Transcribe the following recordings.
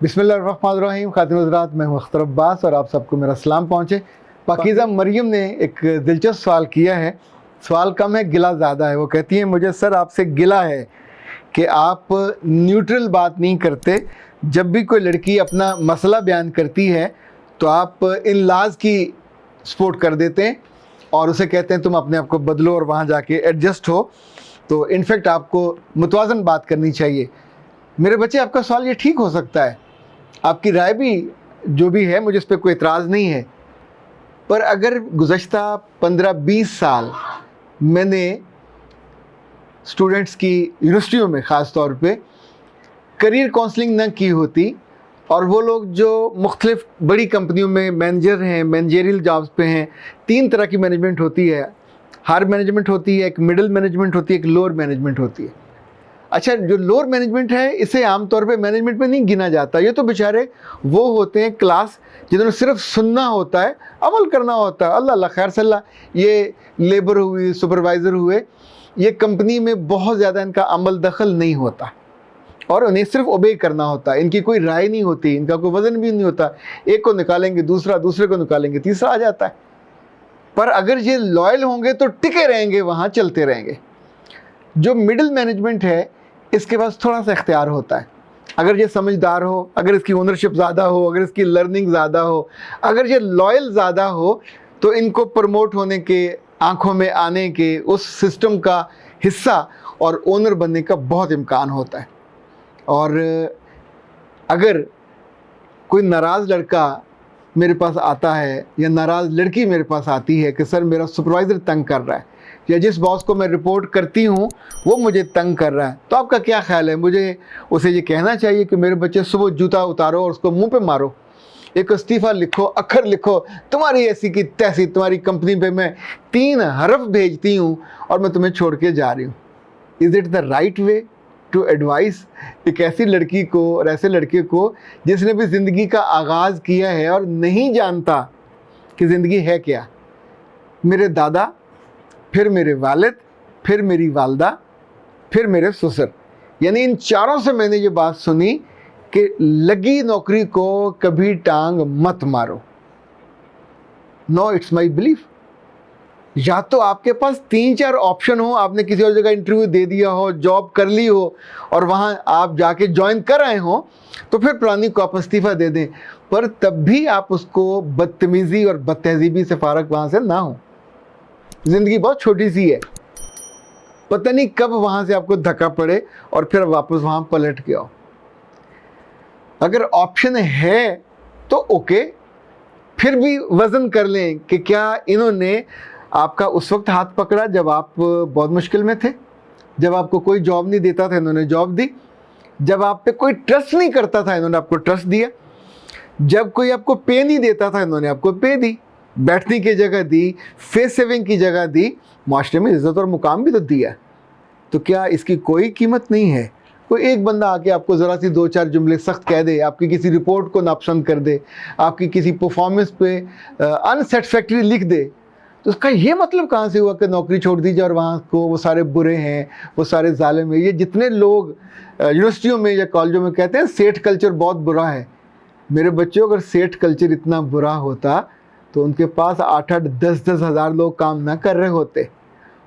बिस्मिल्लाहिर्रहमानिर्रहीम। खातिन हज़रात, मैं हूं अख्तर अब्बास और आप सबको मेरा सलाम पहुँचे। पाकीज़ा मरियम ने एक दिलचस्प सवाल किया है। सवाल कम है, गिला ज़्यादा है। वो कहती हैं, मुझे सर आपसे गिला है कि आप न्यूट्रल बात नहीं करते। जब भी कोई लड़की अपना मसला बयान करती है तो आप इन लाज की सपोर्ट कर देते हैं और उसे कहते हैं तुम अपने आप को बदलो और वहाँ जाके एडजस्ट हो। तो इनफैक्ट आपको मुतवाज़न बात करनी चाहिए। मेरे बच्चे, आपका सवाल ये ठीक हो सकता है, आपकी राय भी जो भी है मुझे इस पर कोई एतराज़ नहीं है, पर अगर गुज़श्ता 15-20 साल मैंने स्टूडेंट्स की यूनिवर्सिटियों में ख़ास तौर पे करियर काउंसलिंग न की होती और वो लोग जो मुख्तलिफ़ बड़ी कंपनियों में मैनेजर हैं, मैनेजरियल जॉब्स पे हैं, 3 तरह की मैनेजमेंट होती है। हायर मैनेजमेंट होती है, एक मिडिल मैनेजमेंट होती है, एक लोअर मैनेजमेंट होती है। अच्छा, जो लोअर मैनेजमेंट है इसे आमतौर पे मैनेजमेंट में नहीं गिना जाता। ये तो बेचारे वो होते हैं क्लास जिन्होंने सिर्फ सुनना होता है, अमल करना होता है। अल्लाह अल्लाह खैर सल्ला। ये लेबर हुई, सुपरवाइज़र हुए, ये कंपनी में बहुत ज़्यादा इनका अमल दखल नहीं होता और उन्हें सिर्फ ओबे करना होता है। इनकी कोई राय नहीं होती, इनका कोई वज़न भी नहीं होता। एक को निकालेंगे दूसरा, दूसरे को निकालेंगे तीसरा आ जाता है। पर अगर ये लॉयल होंगे तो टिके रहेंगे, वहाँ चलते रहेंगे। जो मिडिल मैनेजमेंट है इसके पास थोड़ा सा इख्तियार होता है। अगर ये समझदार हो, अगर इसकी ओनरशिप ज़्यादा हो, अगर इसकी लर्निंग ज़्यादा हो, अगर ये लॉयल ज़्यादा हो, तो इनको प्रमोट होने के, आंखों में आने के, उस सिस्टम का हिस्सा और ओनर बनने का बहुत इम्कान होता है। और अगर कोई नाराज़ लड़का मेरे पास आता है या नाराज़ लड़की मेरे पास आती है कि सर मेरा सुपरवाइज़र तंग कर रहा है या जिस बॉस को मैं रिपोर्ट करती हूँ वो मुझे तंग कर रहा है, तो आपका क्या ख्याल है? मुझे उसे ये कहना चाहिए कि मेरे बच्चे सुबह जूता उतारो और उसको मुंह पे मारो, एक इस्तीफ़ा लिखो, अखर लिखो, तुम्हारी ऐसी की तैसी, तुम्हारी कंपनी पे मैं 3 हरफ भेजती हूँ और मैं तुम्हें छोड़ के जा रही हूँ? Is it the right way to advice एक ऐसी लड़की को और ऐसे लड़के को जिसने भी ज़िंदगी का आगाज़ किया है और नहीं जानता कि ज़िंदगी है क्या? मेरे दादा, फिर मेरे वालिद, फिर मेरी वालदा, फिर मेरे ससुर, यानी इन चारों से मैंने ये बात सुनी कि लगी नौकरी को कभी टांग मत मारो। No, it's my belief. या तो आपके पास 3-4 ऑप्शन हो, आपने किसी और जगह इंटरव्यू दे दिया हो, जॉब कर ली हो और वहाँ आप जाके ज्वाइन कर आए हो, तो फिर पुरानी को आप इस्तीफ़ा दे दें, पर तब भी आप उसको बदतमीज़ी और बदतहज़ीबी से फारग वहाँ से ना हो। ज़िंदगी बहुत छोटी सी है, पता नहीं कब वहाँ से आपको धक्का पड़े और फिर वापस वहाँ पलट के आओ। अगर ऑप्शन है तो ओके, फिर भी वज़न कर लें कि क्या इन्होंने आपका उस वक्त हाथ पकड़ा जब आप बहुत मुश्किल में थे, जब आपको कोई जॉब नहीं देता था इन्होंने जॉब दी, जब आप पे कोई ट्रस्ट नहीं करता था इन्होंने आपको ट्रस्ट दिया, जब कोई आपको पे नहीं देता था इन्होंने आपको पे दी, बैठने की जगह दी, फेस सेविंग की जगह दी, माशरे में इज़्ज़त और मुकाम भी तो दिया। तो क्या इसकी कोई कीमत नहीं है? कोई एक बंदा आके आपको ज़रा सी 2-4 जुमले सख्त कह दे, आपकी किसी रिपोर्ट को नापसंद कर दे, आपकी किसी परफॉर्मेंस पे अनसेटिस्फैक्ट्री लिख दे, तो उसका ये मतलब कहाँ से हुआ कि नौकरी छोड़ दीजिए और वहाँ को वो सारे बुरे हैं, वो सारे जालिम हैं? ये जितने लोग यूनिवर्सिटियों में या कॉलेजों में कहते हैं सेठ कल्चर बहुत बुरा है, मेरे बच्चों, अगर सेठ कल्चर इतना बुरा होता तो उनके पास 8-8, 10-10 हज़ार लोग काम ना कर रहे होते,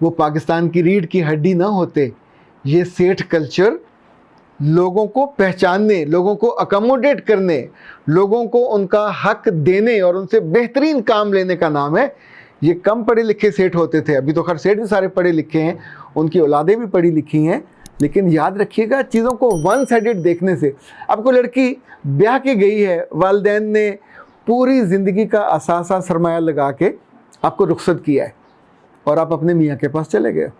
वो पाकिस्तान की रीढ़ की हड्डी ना होते। ये सेठ कल्चर लोगों को पहचानने, लोगों को अकोमोडेट करने, लोगों को उनका हक देने और उनसे बेहतरीन काम लेने का नाम है। ये कम पढ़े लिखे सेठ होते थे, अभी तो खैर सेठ भी सारे पढ़े लिखे हैं, उनकी औलादें भी पढ़ी लिखी हैं, लेकिन याद रखिएगा चीज़ों को वन साइडेड देखने से। आपको लड़की ब्याह के गई है, वालिदैन ने पूरी ज़िंदगी का असासा सरमाया लगा के आपको रुखसत किया है और आप अपने मियाँ के पास चले गए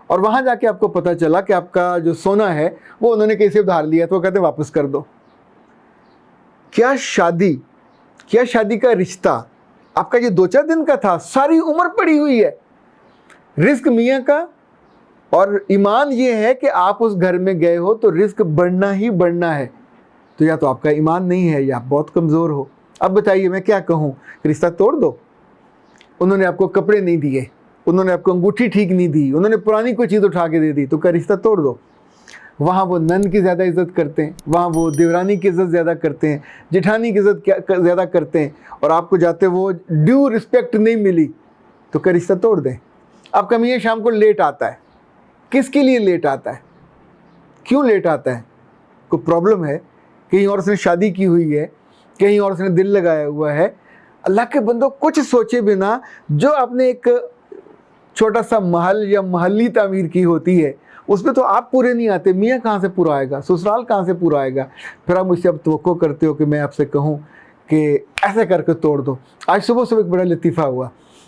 और वहाँ जाके आपको पता चला कि आपका जो सोना है वो उन्होंने कैसे उधार लिया, तो वो कहते वापस कर दो। क्या शादी, क्या शादी का रिश्ता आपका ये 2-4 दिन का था? सारी उम्र पड़ी हुई है। रिस्क मियाँ का और ईमान ये है कि आप उस घर में गए हो तो रिस्क बढ़ना ही बढ़ना है। तो या तो आपका ईमान नहीं है या आप बहुत कमज़ोर हो। अब बताइए मैं क्या कहूँ, रिश्ता तोड़ दो? उन्होंने आपको कपड़े नहीं दिए, उन्होंने आपको अंगूठी ठीक नहीं दी, उन्होंने पुरानी कोई चीज़ उठा के दे दी, तो क्या रिश्ता तोड़ दो? وہاں وہ نن کی زیادہ عزت کرتے ہیں, وہاں وہ دیورانی کی عزت زیادہ کرتے ہیں, جٹھانی کی عزت زیادہ کرتے ہیں, اور آپ کو جاتے وہ ڈیو رسپیکٹ نہیں ملی تو کیا رشتہ توڑ دیں. آپ کا میاں شام کو لیٹ آتا ہے, کس کے لیے لیٹ آتا ہے, کیوں لیٹ آتا ہے؟ کوئی پرابلم ہے, کہیں اور اس نے شادی کی ہوئی ہے, کہیں اور اس نے دل لگایا ہوا ہے. اللہ کے بندو کچھ سوچے بنا جو آپ نے ایک چھوٹا سا محل یا محلی تعمیر کی ہوتی ہے اس میں تو آپ پورے نہیں آتے, میاں کہاں سے پورا آئے گا, سسرال کہاں سے پورا آئے گا. پھر آپ مجھ سے اب توقع کرتے ہو کہ میں آپ سے کہوں کہ ایسے کر کے توڑ دو. آج صبح ایک بڑا لطیفہ ہوا.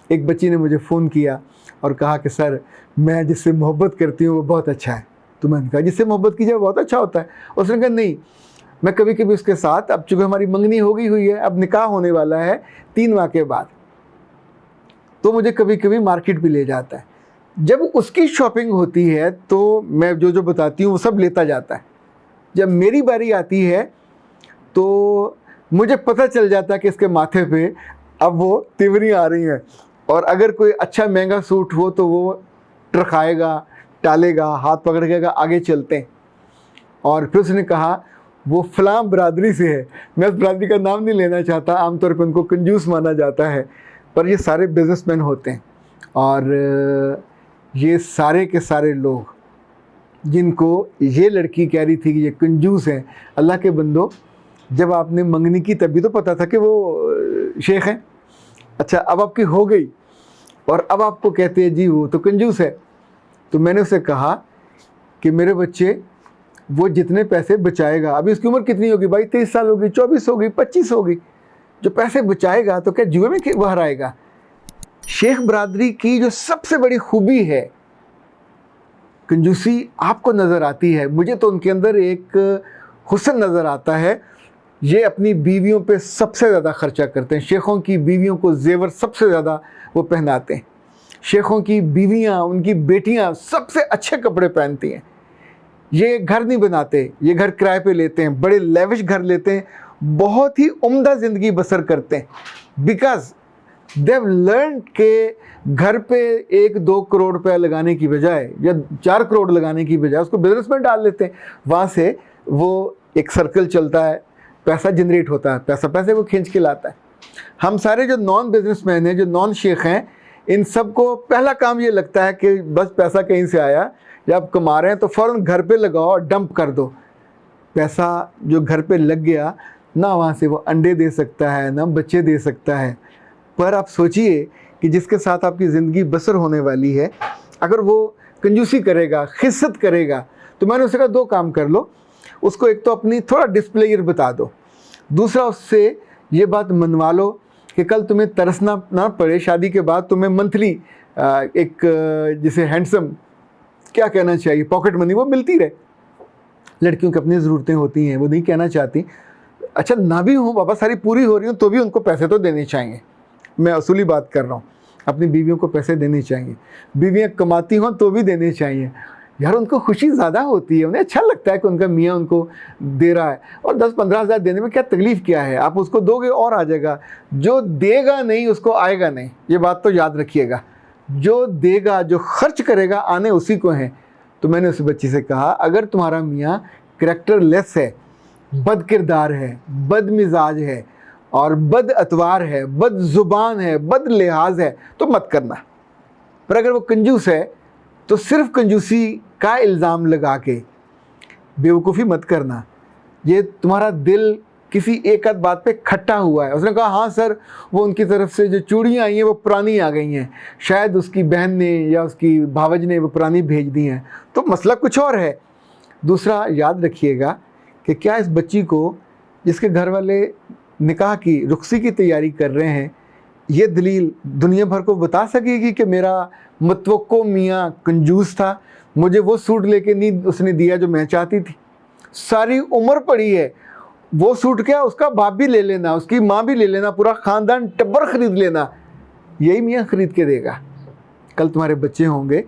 ایک بچی نے مجھے فون کیا اور کہا کہ سر میں جس سے محبت کرتی ہوں وہ بہت اچھا ہے. تو میں نے کہا جس سے محبت کیجیے بہت اچھا ہوتا ہے. اس نے کہا نہیں, میں کبھی کبھی اس کے ساتھ, اب چونکہ ہماری منگنی ہو گئی ہوئی ہے, اب نکاح ہونے والا ہے 3 ماہ کے بعد, تو مجھے کبھی کبھی مارکیٹ بھی لے جاتا ہے. جب اس کی شاپنگ ہوتی ہے تو میں جو بتاتی ہوں وہ سب لیتا جاتا ہے. جب میری باری آتی ہے تو مجھے پتہ چل جاتا ہے کہ اس کے ماتھے پہ اب وہ تیوریاں آ رہی ہیں, اور اگر کوئی اچھا مہنگا سوٹ ہو تو وہ ٹرکائے گا, ٹالے گا, ہاتھ پکڑ کے گا آگے چلتے ہیں. اور پھر اس نے کہا وہ فلاں برادری سے ہے. میں اس برادری کا نام نہیں لینا چاہتا, عام طور پہ ان کو کنجوس مانا جاتا ہے, پر یہ سارے بزنس مین ہوتے ہیں. اور یہ سارے کے سارے لوگ جن کو یہ لڑکی کہہ رہی تھی کہ یہ کنجوس ہیں, اللہ کے بندو جب آپ نے منگنی کی تبھی تو پتہ تھا کہ وہ شیخ ہیں. اچھا اب آپ کی ہو گئی اور اب آپ کو کہتے ہیں جی وہ تو کنجوس ہے. تو میں نے اسے کہا کہ میرے بچے وہ جتنے پیسے بچائے گا, ابھی اس کی عمر کتنی ہوگی بھائی, 23 سال ہوگی, 24 ہوگی, 25 ہوگی, جو پیسے بچائے گا تو کیا جوئے میں وہ ہرائے گا. شیخ برادری کی جو سب سے بڑی خوبی ہے کنجوسی آپ کو نظر آتی ہے, مجھے تو ان کے اندر ایک حسن نظر آتا ہے. یہ اپنی بیویوں پہ سب سے زیادہ خرچہ کرتے ہیں, شیخوں کی بیویوں کو زیور سب سے زیادہ وہ پہناتے ہیں. شیخوں کی بیویاں, ان کی بیٹیاں سب سے اچھے کپڑے پہنتی ہیں. یہ گھر نہیں بناتے, یہ گھر کرائے پہ لیتے ہیں, بڑے لیوش گھر لیتے ہیں, بہت ہی عمدہ زندگی بسر کرتے ہیں. بیکاز they have learned کہ گھر پہ 1-2 کروڑ روپے لگانے کی بجائے یا 4 کروڑ لگانے کی بجائے اس کو بزنس میں ڈال لیتے ہیں. وہاں سے وہ ایک سرکل چلتا ہے, پیسہ جنریٹ ہوتا ہے, پیسے کو کھینچ کے لاتا ہے. ہم سارے جو نان بزنس مین ہیں, جو نان شیخ ہیں, ان سب کو پہلا کام یہ لگتا ہے کہ بس پیسہ کہیں سے آیا, جب کما رہے ہیں تو فوراً گھر پہ لگاؤ اور ڈمپ کر دو. پیسہ جو گھر پہ لگ گیا نہ وہاں سے وہ انڈے دے سکتا ہے, نہ بچے دے سکتا ہے. پر آپ سوچئے کہ جس کے ساتھ آپ کی زندگی بسر ہونے والی ہے, اگر وہ کنجوسی کرے گا, خست کرے گا, تو میں نے اسے کہا 2 کام کر لو. اس کو ایک تو اپنی تھوڑا ڈسپلے بتا دو, دوسرا اس سے یہ بات منوا لو کہ کل تمہیں ترسنا نہ پڑے, شادی کے بعد تمہیں منتھلی ایک جسے ہینڈسم کیا کہنا چاہیے پاکٹ منی وہ ملتی رہے. لڑکیوں کی اپنی ضرورتیں ہوتی ہیں, وہ نہیں کہنا چاہتی. اچھا نہ بھی ہوں بابا, ساری پوری ہو رہی ہوں تو بھی ان کو پیسے تو دینے چاہیے. میں اصولی بات کر رہا ہوں, اپنی بیویوں کو پیسے دینے چاہیے. بیویاں کماتی ہوں تو بھی دینے چاہیے. یار ان کو خوشی زیادہ ہوتی ہے, انہیں اچھا لگتا ہے کہ ان کا میاں ان کو دے رہا ہے. اور 10-15 ہزار دینے میں کیا تکلیف کیا ہے, آپ اس کو دو گے اور آ جائے گا. جو دے گا نہیں اس کو آئے گا نہیں, یہ بات تو یاد رکھیے گا. جو دے گا, جو خرچ کرے گا, آنے اسی کو ہیں. تو میں نے اس بچی سے کہا اگر تمہارا میاں کریکٹر لیس ہے, بد کردار ہے, بد مزاج ہے, اور بد اتوار ہے, بد زبان ہے, بد لحاظ ہے, تو مت کرنا. پر اگر وہ کنجوس ہے تو صرف کنجوسی کا الزام لگا کے بیوقوفی مت کرنا. یہ تمہارا دل کسی ایک آدھ بات پہ کھٹا ہوا ہے. اس نے کہا ہاں سر, وہ ان کی طرف سے جو چوڑیاں آئی ہیں وہ پرانی آ گئی ہیں, شاید اس کی بہن نے یا اس کی بھاوج نے وہ پرانی بھیج دی ہیں, تو مسئلہ کچھ اور ہے. دوسرا یاد رکھیے گا کہ کیا اس بچی کو جس کے گھر والے نکاح کی رخصتی کی تیاری کر رہے ہیں, یہ دلیل دنیا بھر کو بتا سکے گی کہ میرا متوقع میاں کنجوس تھا, مجھے وہ سوٹ لے کے نہیں اس نے دیا جو میں چاہتی تھی. ساری عمر پڑی ہے, وہ سوٹ کیا اس کا باپ بھی لے لینا, اس کی ماں بھی لے لینا, پورا خاندان ٹبر خرید لینا, یہی میاں خرید کے دے گا. کل تمہارے بچے ہوں گے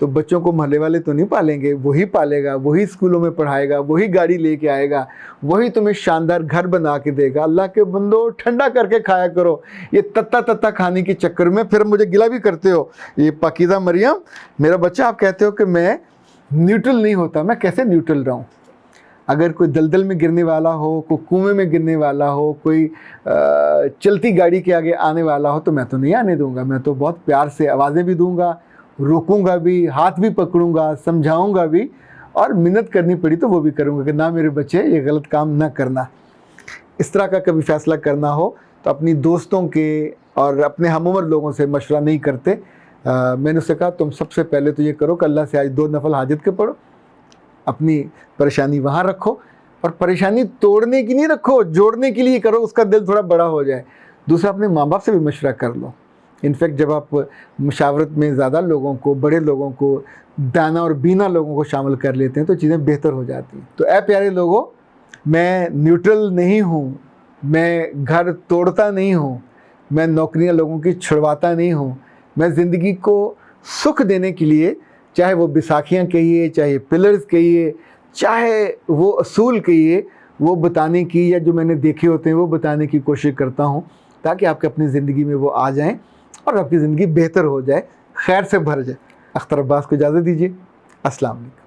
تو بچوں کو محلے والے تو نہیں پالیں گے, وہی پالے گا, وہی اسکولوں میں پڑھائے گا, وہی گاڑی لے کے آئے گا, وہی تمہیں شاندار گھر بنا کے دے گا. اللہ کے بندو ٹھنڈا کر کے کھایا کرو, یہ تتا کھانے کے چکر میں پھر مجھے گلا بھی کرتے ہو. یہ پاکیزہ مریم میرا بچہ, آپ کہتے ہو کہ میں न्यूट्रल नहीं होता, मैं कैसे न्यूट्रल रहूं? अगर कोई दलदल में गिरने वाला हो, कोई कुएं में गिरने वाला हो, कोई चलती गाड़ी के आगे आने वाला हो, तो मैं तो नहीं आने दूंगा। मैं तो बहुत प्यार से आवाज़ें भी दूंगा, रोकूंगा भी, हाथ भी पकड़ूंगा, समझाऊंगा भी, और मिन्नत करनी पड़ी तो वो भी करूंगा कि ना मेरे बच्चे ये गलत काम ना करना। इस तरह का कभी फैसला करना हो तो अपनी दोस्तों के और अपने हमउम्र लोगों से मशवरा नहीं करते। मैंने उससे कहा तुम सबसे पहले तो ये करो कि अल्लाह से आज 2 नफल हाजत के पढ़ो, अपनी परेशानी वहाँ रखो, और परेशानी तोड़ने की नहीं रखो, जोड़ने के लिए करो, उसका दिल थोड़ा बड़ा हो जाए। दूसरा, अपने माँ बाप से भी मशवरा कर लो। इनफैक्ट जब आप मुशावरत में ज़्यादा लोगों को, बड़े लोगों को, दाना और बीना लोगों को शामिल कर लेते हैं तो चीज़ें बेहतर हो जाती हैं। तो ऐ प्यारे लोगों, मैं न्यूट्रल नहीं हूँ, मैं घर तोड़ता नहीं हूँ, मैं नौकरियाँ लोगों की छुड़वाता नहीं हूँ। मैं ज़िंदगी को सुख देने के लिए, चाहे वो बैसाखियाँ कहिए, चाहे पिलर्स कहिए, चाहे वो असूल कहिए, वो बताने की, या जो मैंने देखे होते हैं वो बताने की कोशिश करता हूँ, ताकि आपके अपनी ज़िंदगी में वो आ जाएं और आपकी ज़िंदगी बेहतर हो जाए, खैर से भर जाए। अख्तर अब्बास को इजाज़त दीजिए। अस्सलाम वालेकुम।